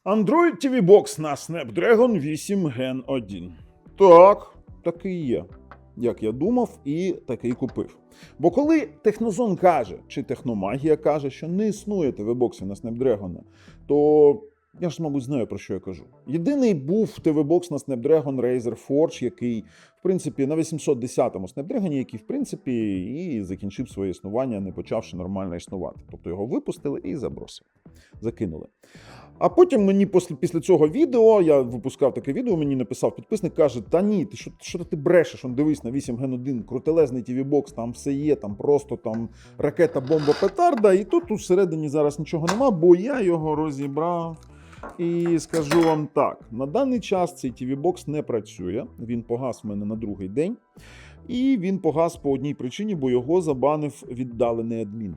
Android TV Box на Snapdragon 8 Gen 1. Так, такий є. Як я думав, і такий купив. Бо коли Технозон каже, чи Техномагія каже, що не існує ТВ-боксів на Snapdragon, то я ж, мабуть, знаю, про що я кажу. Єдиний був ТВ-бокс на Snapdragon Razer Forge, який, в принципі, на 810-му Snapdragon, який, в принципі, і закінчив своє існування, не почавши нормально існувати. Тобто його випустили і забросили. Закинули. А потім мені після цього відео, я випускав таке відео, мені написав підписник, каже, та ні, що ти брешеш, он дивись на 8 Gen 1, крутелезний TV-бокс, там все є, там просто там ракета, бомба, петарда, і тут всередині зараз нічого нема, бо я його розібрав. І скажу вам так, на даний час цей TV-бокс не працює, він погас в мене на другий день, і він погас по одній причині, бо його забанив віддалений адмін.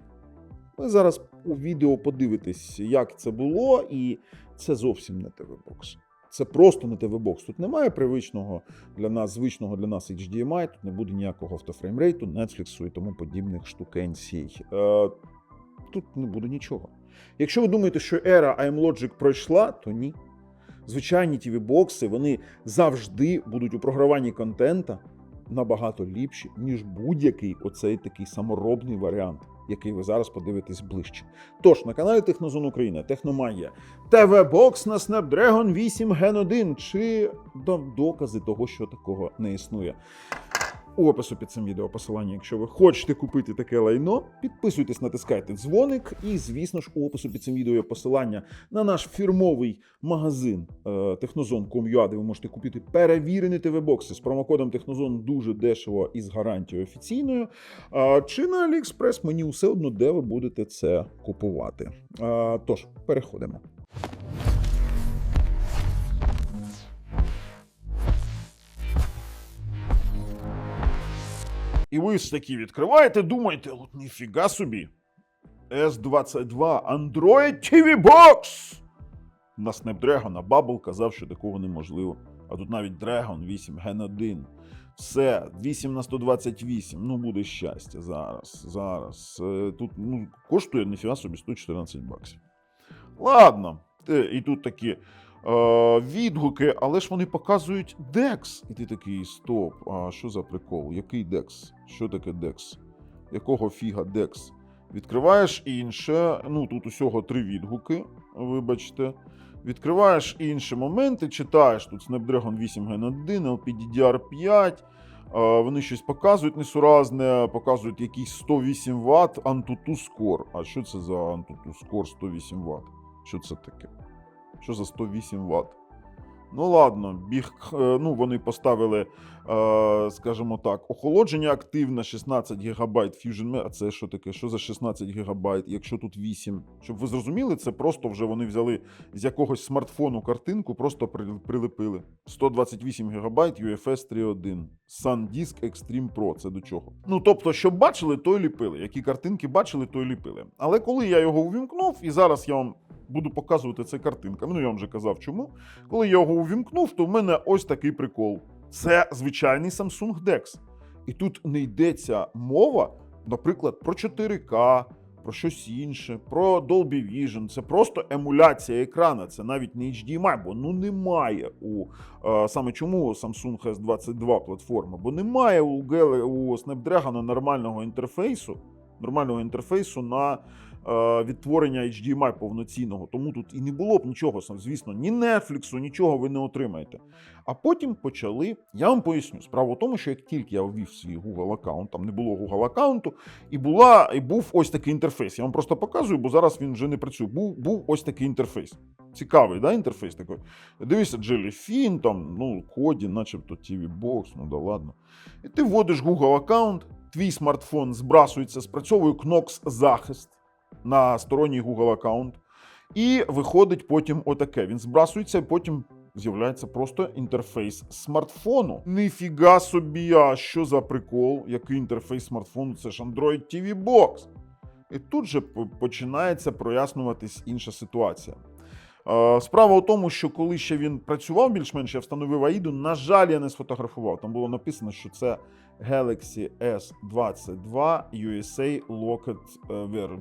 Ви зараз у відео подивитесь, як це було, і це зовсім не ТВ-бокс. Це просто не ТВ-бокс. Тут немає привичного для нас, звичного для нас HDMI, тут не буде ніякого автофреймрейту, Netflix і тому подібних штукенцій. Тут не буде нічого. Якщо ви думаєте, що ера iMlogic пройшла, то ні. Звичайні TV-бокси, вони завжди будуть у програванні контента набагато ліпші, ніж будь-який оцей такий саморобний варіант, який ви зараз подивитесь ближче. Тож, на каналі Технозон Україна, Техномагія, ТВ-бокс на Snapdragon 8 Gen 1, чи докази того, що такого не існує. У опису під цим відео посилання, якщо ви хочете купити таке лайно, підписуйтесь, натискайте дзвоник, і, звісно ж, у опису під цим відео є посилання на наш фірмовий магазин technozone.com.ua, де ви можете купити перевірені ТВ-бокси з промокодом Технозон дуже дешево і з гарантією офіційною. Чи на AliExpress, мені все одно, де ви будете це купувати. Тож, переходимо. І ви ж таки відкриваєте, думаєте, от ніфіга собі. S22 Android TV Box! На Snapdragon, а Bubble казав, що такого неможливо. А тут навіть Dragon 8 Gen 1. Все, 8 на 128, ну буде щастя зараз. Тут коштує ніфіга собі 114 баксів. Ладно, і тут такі відгуки, але ж вони показують DeX. І ти такий, стоп, а що за прикол? Який DeX? Що таке DeX? Якого фіга DeX? Відкриваєш інше, тут усього 3 відгуки, вибачте. Відкриваєш інші моменти, читаєш тут Snapdragon 8 Gen 1, LPDDR5, вони щось показують несуразне, показують якийсь 108 Вт Antutu Score. А що це за Antutu Score 108 Вт? Що це таке? Що за 108 Вт? Ну ладно, вони поставили, скажімо так, охолодження активне, 16 ГБ Fusion. А це що таке? Що за 16 ГБ, якщо тут 8? Щоб ви зрозуміли, це просто вже вони взяли з якогось смартфону картинку, просто прилепили. 128 ГБ UFS 3.1. SanDisk Extreme Pro. Це до чого? Тобто, що бачили, то й ліпили. Які картинки бачили, то й ліпили. Але коли я його увімкнув, і зараз я вам буду показувати це картинками. Я вам вже казав чому. Коли я його увімкнув, то в мене ось такий прикол. Це звичайний Samsung DeX. І тут не йдеться мова, наприклад, про 4К, про щось інше, про Dolby Vision. Це просто емуляція екрана, це навіть не HDMI, бо немає саме чому Samsung S22 платформа, бо немає у Snapdragon нормального інтерфейсу на відтворення HDMI повноцінного. Тому тут і не було б нічого, звісно, ні Netflix, нічого ви не отримаєте. А потім почали, я вам поясню, справа в тому, що як тільки я ввів свій Google аккаунт, там не було Google аккаунту, і був ось такий інтерфейс. Я вам просто показую, бо зараз він вже не працює. Був ось такий інтерфейс. Цікавий, да, інтерфейс такий. Дивишся, Jellyfin, там, коді, начебто TV-бокс, да ладно. І ти вводиш Google аккаунт, твій смартфон збрасується, спрацьовує Knox захист на сторонній Google аккаунт, і виходить потім отаке. Він збрасується, і потім з'являється просто інтерфейс смартфону. Ніфіга собі, а що за прикол? Який інтерфейс смартфону? Це ж Android TV Box. І тут же починається прояснюватись інша ситуація. Справа у тому, що коли ще він працював більш-менш, я встановив AIDA, на жаль, я не сфотографував. Там було написано, що це Galaxy S22 USA Locked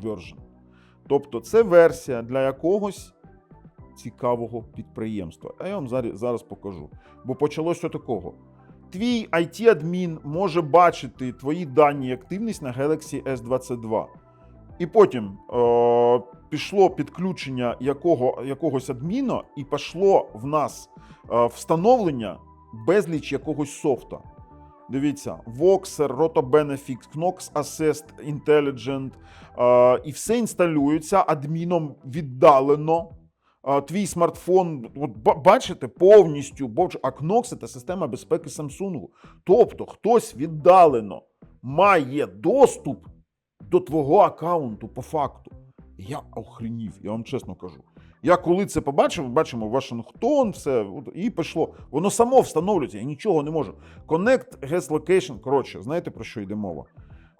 Version. Тобто це версія для якогось цікавого підприємства. А я вам зараз покажу. Бо почалося такого. Твій IT-адмін може бачити твої дані і активність на Galaxy S22. І потім пішло підключення якогось адміна, і пішло в нас встановлення безліч якогось софта. Дивіться, Voxer, RotoBenefit, Knox Assist, Intelligent, і все інсталюється адміном віддалено. Твій смартфон, от бачите, повністю, а Knox – це система безпеки Samsung. Тобто хтось віддалено має доступ до твого аккаунту по факту. Я охренів, я вам чесно кажу. Я коли це побачив, бачимо Вашингтон, все, і пішло. Воно само встановлюється, я нічого не можу. Connect Guest Location, коротше, знаєте, про що йде мова?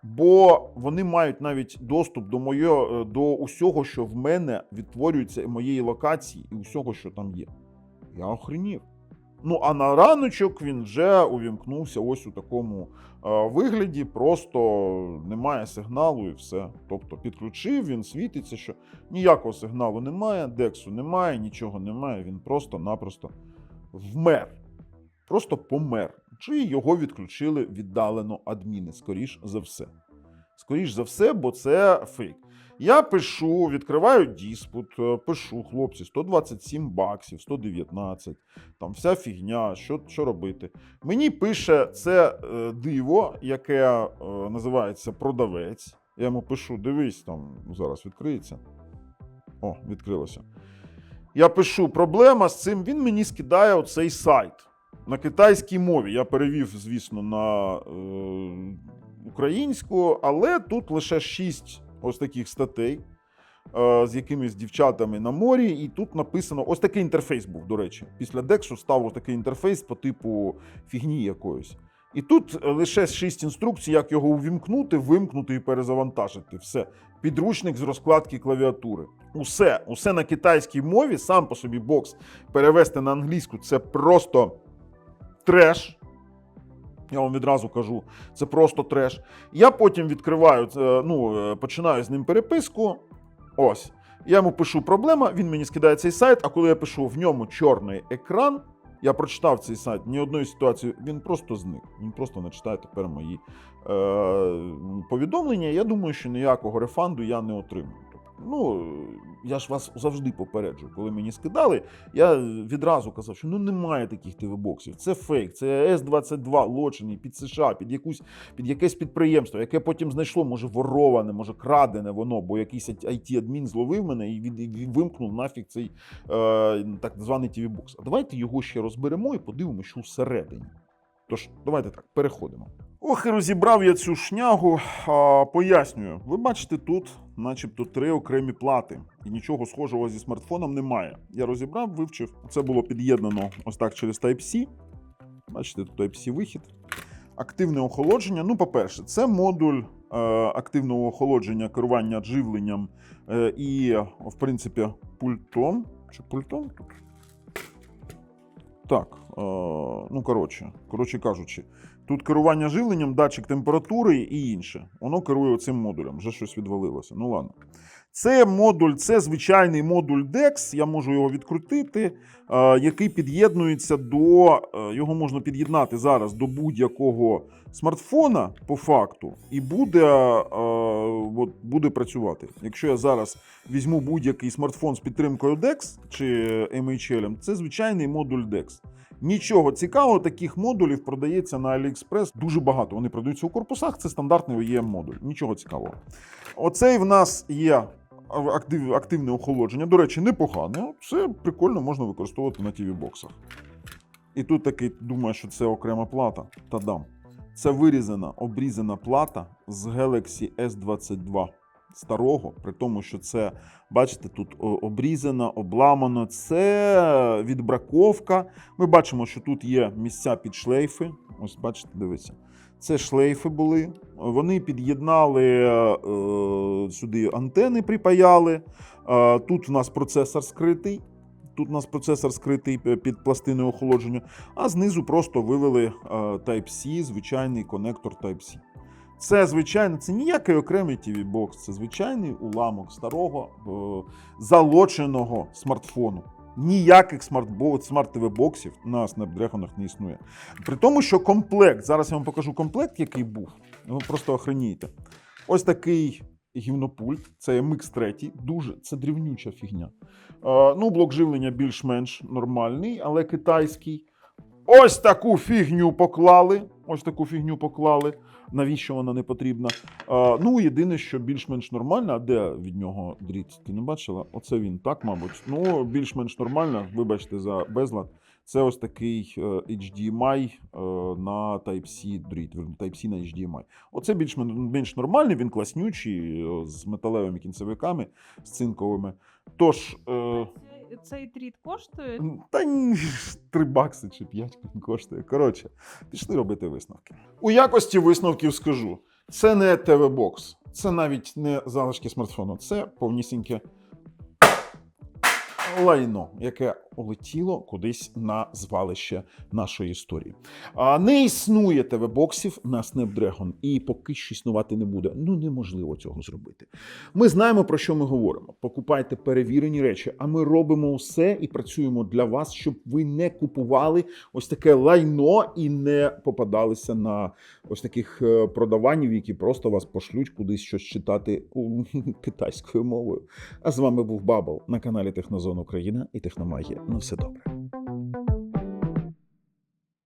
Бо вони мають навіть доступ до усього, що в мене відтворюється, моєї локації і усього, що там є. Я охренів. Ну, а на раночок він вже увімкнувся ось у такому вигляді, просто немає сигналу і все. Тобто підключив, він світиться, що ніякого сигналу немає, дексу немає, нічого немає, він просто-напросто вмер. Просто помер. Чи його відключили віддалено адміни, скоріш за все. Скоріш за все, бо це фейк. Я пишу, відкриваю диспут, пишу, хлопці, 127 баксів, 119, там вся фігня, що робити. Мені пише це диво, яке називається продавець. Я йому пишу, дивись, там зараз відкриється. О, відкрилося. Я пишу, проблема з цим, він мені скидає оцей сайт на китайській мові. Я перевів, звісно, на українську, але тут лише 6 ось таких статей з якимись дівчатами на морі, і тут написано, ось такий інтерфейс був, до речі. Після Дексу став ось такий інтерфейс по типу фігні якоїсь. І тут лише 6 інструкцій, як його увімкнути, вимкнути і перезавантажити. Все. Підручник з розкладки клавіатури. Усе на китайській мові, сам по собі бокс перевести на англійську – це просто треш. Я вам відразу кажу, це просто треш. Я потім відкриваю, починаю з ним переписку. Ось. Я йому пишу проблема, він мені скидає цей сайт, а коли я пишу в ньому чорний екран, я прочитав цей сайт, ні одної ситуації, він просто зник. Він просто не читає тепер мої повідомлення. Я думаю, що ніякого рефанду я не отримую. Я ж вас завжди попереджу. Коли мені скидали, я відразу казав, що немає таких ТВ-боксів. Це фейк, це С-22 лочений під США, під якесь підприємство, яке потім знайшло, може вороване, може крадене воно, бо якийсь IT-адмін зловив мене і вимкнув нафіг цей так званий ТВ-бокс. А давайте його ще розберемо і подивимося, що всередині. Тож, давайте так, переходимо. Ох, і розібрав я цю шнягу, пояснюю. Ви бачите, тут начебто 3 окремі плати, і нічого схожого зі смартфоном немає. Я розібрав, вивчив. Це було під'єднано ось так через Type-C. Бачите, тут Type-C вихід. Активне охолодження. По-перше, це модуль активного охолодження, керування живленням і, в принципі, пультом. Чи пультом тут? Так, коротше кажучи, тут керування живленням, датчик температури і інше. Воно керує цим модулем, вже щось відвалилося. Ну ладно. Це звичайний модуль DeX, я можу його відкрутити, який під'єднується його можна під'єднати зараз до будь-якого смартфона, по факту, і буде працювати. Якщо я зараз візьму будь-який смартфон з підтримкою DeX чи MHL, це звичайний модуль DeX. Нічого цікавого, таких модулів продається на AliExpress дуже багато. Вони продаються у корпусах, це стандартний OEM-модуль. Нічого цікавого. Оцей в нас є активне охолодження. До речі, непогане. Це прикольно, можна використовувати на TV-боксах. І тут такий, думаю, що це окрема плата. Та-дам. Це обрізана плата з Galaxy S22 старого, при тому, що це, бачите, тут обрізано, обламано. Це відбраковка. Ми бачимо, що тут є місця під шлейфи. Ось, бачите, дивіться. Це шлейфи були. Вони під'єднали сюди антени, припаяли. Тут у нас процесор скритий. Під пластиною охолодження. А знизу просто вивели Type-C, звичайний конектор Type-C. Це ніякий окремий TV-бокс, це звичайний уламок старого залоченого смартфону. Ніяких смарт-ТВ-боксів на Snapdragon не існує. При тому, що комплект, зараз я вам покажу комплект, який був, ви просто охренієте. Ось такий гівнопульт, це MX3, це древнюча фігня. Блок живлення більш-менш нормальний, але китайський. Ось таку фігню поклали. Навіщо вона не потрібна? Єдине, що більш-менш нормально, а де від нього дріт? Ти не бачила? Оце він, так, мабуть. Більш-менш нормально, вибачте за безлад. Це ось такий HDMI на Type-C дріт, Type-C на HDMI. Оце більш нормальний, він класнючий, з металевими кінцевиками, з цинковими. Тож... Цей дріт коштує? Та $3 чи 5 коштує. Коротше, пішли робити висновки. У якості висновків скажу. Це не ТВ-бокс, це навіть не залишки смартфону, це повнісіньке лайно, яке улетіло кудись на звалище нашої історії. Не існує ТВ-боксів на Snapdragon і поки що існувати не буде. Неможливо цього зробити. Ми знаємо, про що ми говоримо. Покупайте перевірені речі, а ми робимо усе і працюємо для вас, щоб ви не купували ось таке лайно і не попадалися на ось таких продаванів, які просто вас пошлють кудись щось читати китайською мовою. А з вами був Бабл на каналі Технозон Україна і Техномагія. На все добре.